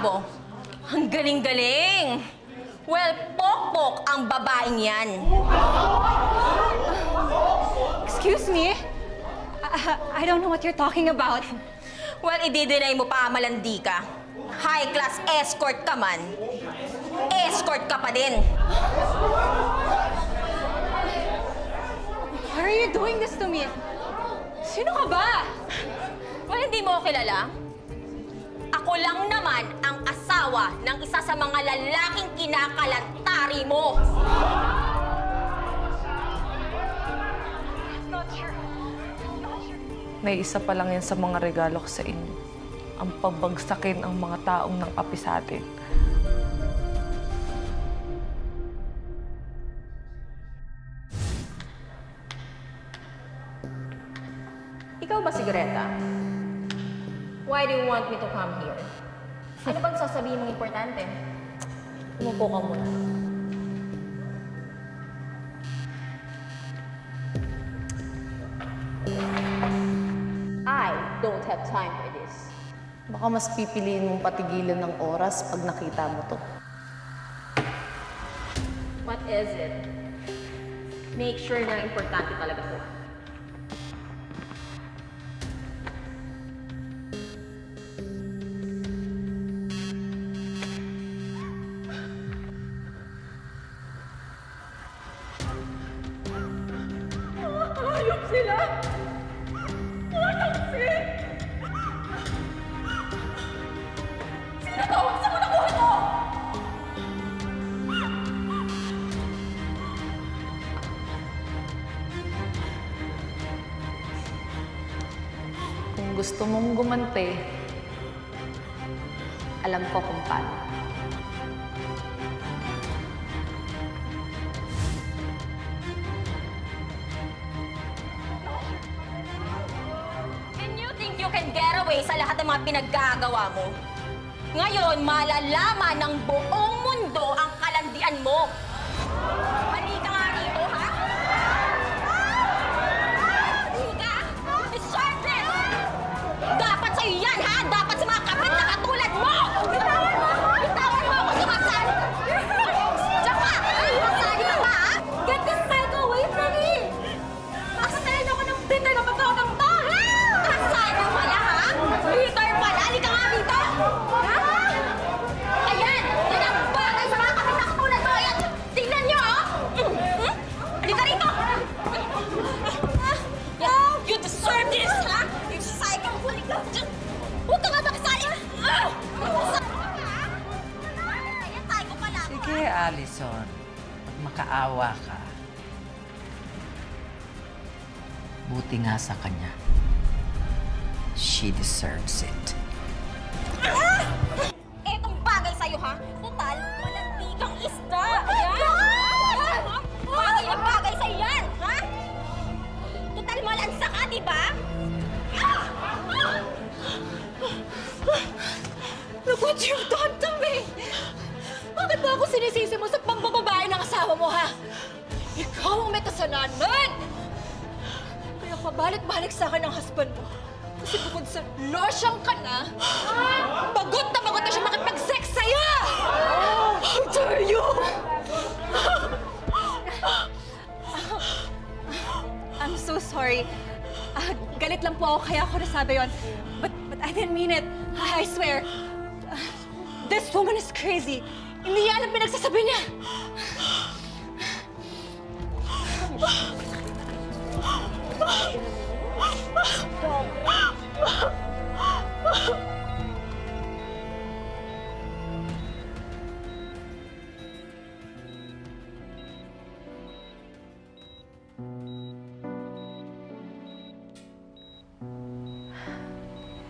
Bravo! Ang galing-galing! Well, pokpok ang babaeng yan. Excuse me? I don't know what you're talking about. Well, i-deny mo pa, malandi ka. High-class escort ka man. Escort ka pa din. Why are you doing this to me? Sino ka ba? Well, hindi mo ako kilala. Ako lang naman ang asawa ng isa sa mga lalaking kinakalantari mo. May isa pa lang yan sa mga regalo ko sa inyo. Ang pabagsakin ang mga taong nang api sa atin. Ikaw ba si Greta? Why do you want me to come here? Ano bang sasabihin mong importante? Umupo ka muna. I don't have time for this. Baka mas pipiliin mong patigilan ng oras pag nakita mo to. What is it? Make sure na importante talaga to. Ayop sila! Ayop sila! Sino to? Saan mo nakuha to? Kung gusto mong gumante, alam ko kung paano. And you think you can get away sa lahat ng mga pinaggagawa mo? Ngayon, malalaman ng buong mundo ang kalandian mo. Halika nga rito, ha? Halika! Deserve this! Dapat sa'yo yan, ha? Dapat sa mga kapit na katulad mo! Bitawan mo ako! Bitawan mo ako, sumasan! Diyan ka! Sumasali ka pa, ha? Get this psycho away from me! Pasasayan ako ng bitter na pagkakang to, ha? Kasano pala, ha? Bitter pala! Halika nga rito! Ha? Ayan! Yan ang bagay sa mga kapit na katulad mo! Ayan! Tingnan niyo, oh! Halika rito! You deserve this, ha? You psycho! Halika! Huwag ka nga makisali! Ayan, psycho pala ako, Sige, Allison. Pag makaawa ka, buti nga sa kanya. She deserves it. Etong bagay sa'yo, ha? Total, malandi kang isda! Ayan! Bagay na bagay sa'yo yan, ha? Total, malansa ka, di ba? Look what you've done to me! Bakit ba ako sinisisi mo sa pambababae ng asawa mo, ha? Ikaw ang may kasalanan! Kaya pabalik-balik sa akin ang husband mo. Kasi bukod sa losyang ka na, bagot na siya makipag-sex sa'yo! How dare you! I'm so sorry. Galit lang po ako kaya ako nasabi yun. But I didn't mean it. I swear. This woman is crazy. Hindi yan ang pinagsasabi niya.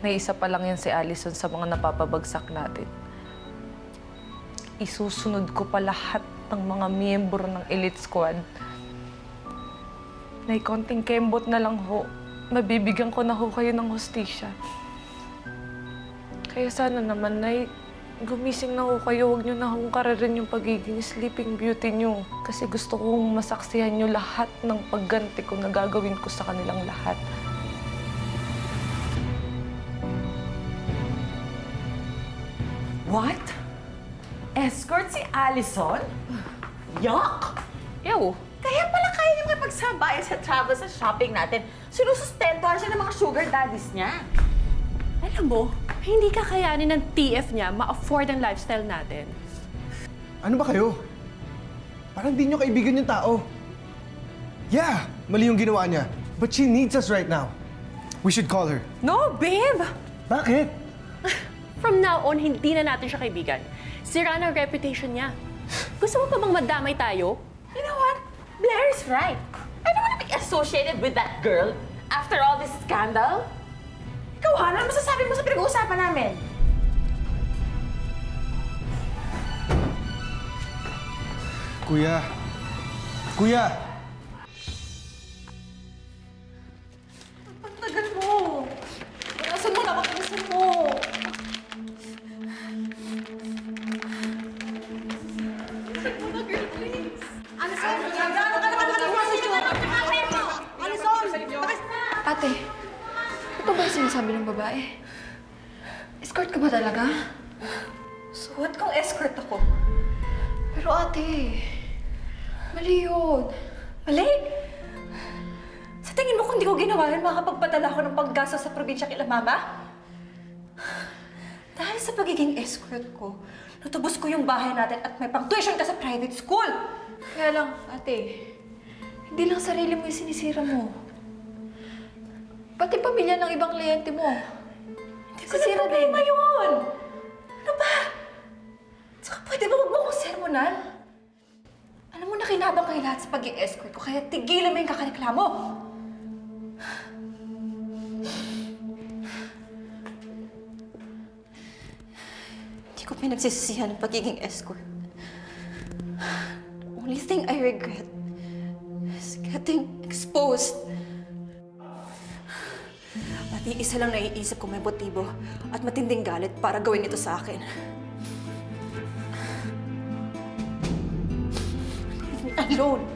May isa pa lang yan si Allison sa mga napapabagsak natin. Isusunod ko pa lahat ng mga miyembro ng elite squad. May konting kembot na lang ho. Mabibigyan ko na ho kayo ng hustisya. Kaya sana naman, Nay, gumising na ho kayo. Huwag niyo na hong kararin yung pagiging sleeping beauty niyo. Kasi gusto kong masaksihan niyo lahat ng pagganti ko na gagawin ko sa kanilang lahat. What? Escort si Allison? Yuck! Ew. Kaya pala kaya niya makipagsabayan sa travel sa shopping natin. Sinusustentuhan siya ng mga sugar daddies niya. Alam mo, hindi kakayanin ng TF niya ma-afford ang lifestyle natin. Ano ba kayo? Parang di nyo kaibigan yung tao. Yeah, mali yung ginawa niya. But she needs us right now. We should call her. No, babe! Bakit? From now on, hindi na natin siya kaibigan. Sira na ang reputation niya. Gusto mo pa bang madamay tayo? You know what? Blair is right. I don't want to be associated with that girl after all this scandal. Ikaw, Hana, ano masasabi mo sa pinag-uusapan namin? Kuya. Kuya! Ang tagal mo. Nasaan mo na? Nasaan mo? Ate, ito ba yung sinasabi ng babae? Escort ka ba talaga? Suot kong escort ako. Pero ate, mali yun. Mali! Sa tingin mo kung di ko ginawa yun, makakapagpadala ako ng paggasto sa probinsya kila mama? Dahil sa pagiging escort ko, natubos ko yung bahay natin at may pang-tuition ka sa private school! Kaya lang, ate, hindi lang sarili mo yung sinisira mo. Pati pamilya ng ibang kliyente mo. Hindi ko na problema yun! Ano ba? Tsaka pwede ba huwag mo akong sermonan? Alam mo, nakinabang kayo lahat sa pag-i-escort ko, kaya tigilan mo yung kakareklamo! Hindi ko pinagsisisihan ang pagiging escort. The only thing I regret is getting exposed. At iisa lang naiisip ko may motibo at matinding galit para gawin ito sa akin. Leave me alone.